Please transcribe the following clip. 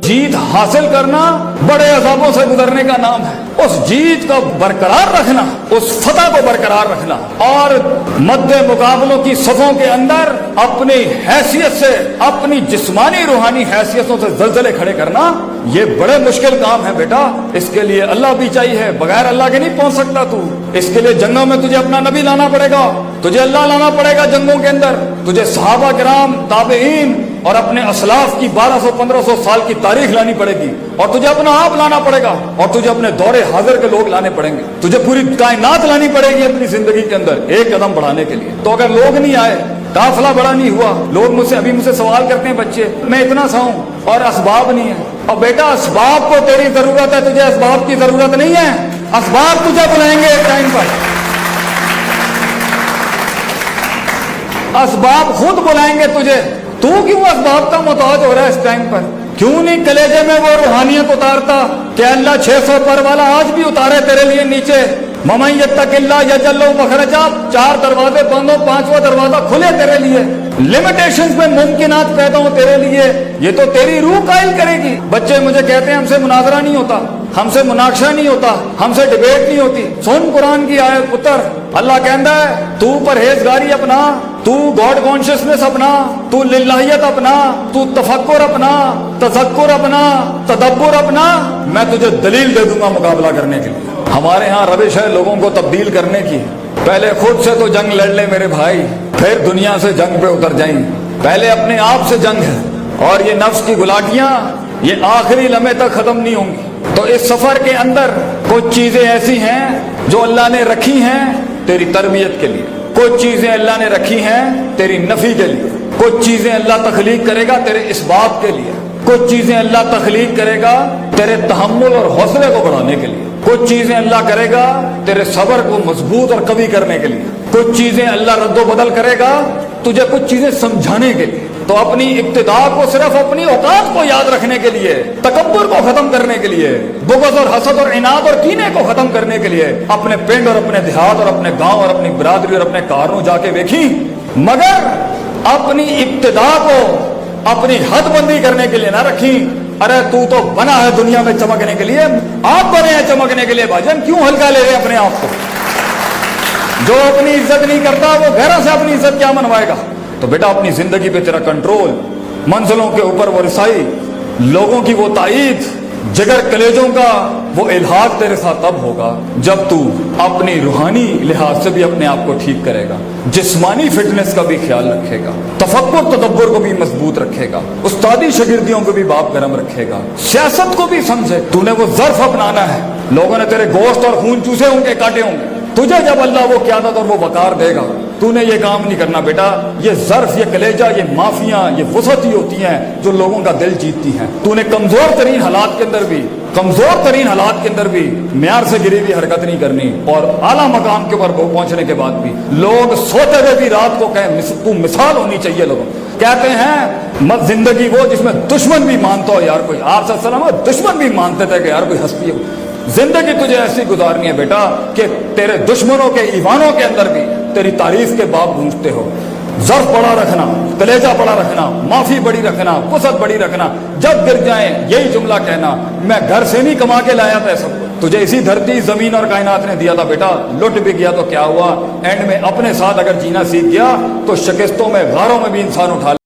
जीत हासिल करना बड़े अजाबों से गुजरने का नाम है। उस जीत को बरकरार रखना, उस फतह को बरकरार रखना और मद्दे मुकाबलों की सफों के अंदर अपनी हैसियत से, अपनी जिस्मानी रूहानी हैसियतों से जलजले खड़े करना, ये बड़े मुश्किल काम है बेटा। इसके लिए अल्लाह भी चाहिए, बगैर अल्लाह के नहीं पहुंच सकता तू। इसके लिए जंगों में तुझे अपना नबी लाना पड़ेगा, तुझे अल्लाह लाना पड़ेगा जंगों के अंदर, तुझे सहाबा किराम, ताबईन और अपने असलाफ की 1200-1500 साल की तारीख लानी पड़ेगी, और तुझे अपना आप लाना पड़ेगा, और तुझे अपने दौरे हाजिर के लोग लाने पड़ेंगे, तुझे पूरी कायनात लानी पड़ेगी अपनी जिंदगी के अंदर एक कदम बढ़ाने के लिए। तो अगर लोग नहीं आए, काफिला बड़ा नहीं हुआ, लोग मुझसे सवाल करते हैं बच्चे, मैं इतना सा हूं और असबाब नहीं है। और बेटा असबाब को तेरी जरूरत है, तुझे असबाब की जरूरत नहीं है। असबाब तुझे बुलाएंगे एक टाइम पर, असबाब खुद बुलाएंगे तुझे। तू क्यों असबाब का मोहताज हो रहा है इस टाइम पर? क्यों नहीं कलेजे में वो रूहानियत उतारता कि अल्लाह 600 पर वाला आज भी उतारे तेरे लिए नीचे। ममन यत्तकिल्लाह यजअल लहु मखरजा, 4 दरवाजे बंद हो, 5वां दरवाजा खुले तेरे लिए। लिमिटेशंस में मुमकिनात पैदा हो तेरे लिए, ये तो तेरी रूह कायल करेगी। बच्चे मुझे कहते हैं हमसे मुनाजरा नहीं होता, हमसे मुनाकशा नहीं होता, हमसे डिबेट नहीं होती। सुन कुरान की आयत पुत्र, अल्लाह कहता है तू परहेजगारी अपना, तू गॉड कॉन्शियसनेस अपना, तू लिल्लाहियत अपना, तू तफक्कुर अपना, तज़क्कुर अपना, तदब्बुर अपना, मैं तुझे दलील दे दूंगा मुकाबला करने के लिए। हमारे यहाँ रविश है लोगों को तब्दील करने की। पहले खुद से तो जंग लड़ ले मेरे भाई, फिर दुनिया से जंग पे उतर जाएं। पहले अपने आप से जंग है, और ये नफ्स की गुलाटियां ये आखिरी लम्हे तक खत्म नहीं होंगी। तो इस सफर के अंदर कुछ चीजें ऐसी हैं जो अल्लाह ने रखी हैं तेरी तरबियत के लिए, कुछ चीजें अल्लाह ने रखी हैं तेरी नफी के लिए, कुछ चीजें अल्लाह तख्लीक करेगा तेरे इसबात के लिए, कुछ चीजें अल्लाह तख्लीक करेगा तेरे तहम्मुल और हौसले को बढ़ाने के लिए, कुछ चीजें अल्लाह करेगा तेरे सब्र को मजबूत और कवी करने के लिए, कुछ चीजें अल्लाह रद्दो बदल करेगा तुझे कुछ चीजें समझाने के लिए। तो अपनी इब्तिदा को सिर्फ अपनी औकात को याद रखने के लिए, तकब्बुर को खत्म करने के लिए, बुग़्ज़ और हसद और इनाद और कीने को खत्म करने के लिए अपने पिंड और अपने देहात और अपने गांव और अपनी बिरादरी और अपने कारों जाके देखी, मगर अपनी इब्तिदा को अपनी हदबंदी करने के लिए ना रखी। अरे तू तो बना है दुनिया में चमकने के लिए, आप बने हैं चमकने के लिए भाईजान, क्यों हल्का ले रहे अपने आप को? जो अपनी इज्जत नहीं करता वो गैरों से अपनी इज्जत क्या मनवाएगा? तो बेटा अपनी जिंदगी पे तेरा कंट्रोल, मंजिलों के ऊपर वो रिसाई, लोगों की वो ताईद, जिगर कलेजों का वो इल्हाक तेरे साथ तब होगा जब तू अपनी रूहानी लिहाज से भी अपने आप को ठीक करेगा, जिस्मानी फिटनेस का भी ख्याल रखेगा, तफक्कुर तदब्बुर को भी मजबूत रखेगा, उस्तादी शागिर्दियों को भी बाप गरम रखेगा, सियासत को भी समझे। तूने वो ज़र्फ अपनाना है, लोगों ने तेरे गोश्त और खून चूसे होंगे, काटे होंगे, तुझे जब अल्लाह वो क़यादत और वो वकार देगा, तूने ये काम नहीं करना बेटा। ये ज़र्फ, ये कलेजा, ये माफियां, ये वसअत ही होती हैं जो लोगों का दिल जीतती हैं। तूने कमजोर तरीन हालात के अंदर भी, कमजोर तरीन हालात के अंदर भी म्यार से गिरी हुई हरकत नहीं करनी, और आला मकाम के ऊपर पहुंचने के बाद भी लोग सोते हुए भी रात को कहें तू मिसाल होनी चाहिए। लोगों कहते हैं मत जिंदगी वो जिसमें दुश्मन भी मानता हो यार कोई, आप सल्लल्लाहु अलैहि वसल्लम दुश्मन भी मानते थे कि यार कोई हस्ती है। जिंदगी तुझे ऐसी गुजारनी है बेटा कि तेरे दुश्मनों के ईवानों के अंदर भी तेरी तारीफ के बाप गूंजते हो। ज़र्फ बड़ा रखना, कलेजा बड़ा रखना, माफी बड़ी रखना, वसअत बड़ी रखना। जब गिर जाए यही जुमला कहना, मैं घर से नहीं कमा के लाया था सब, तुझे इसी धरती जमीन और कायनात ने दिया था बेटा। लुट भी गया तो क्या हुआ, एंड में अपने साथ अगर जीना सीख गया तो शिकस्तों में, गारों में भी इंसान उठा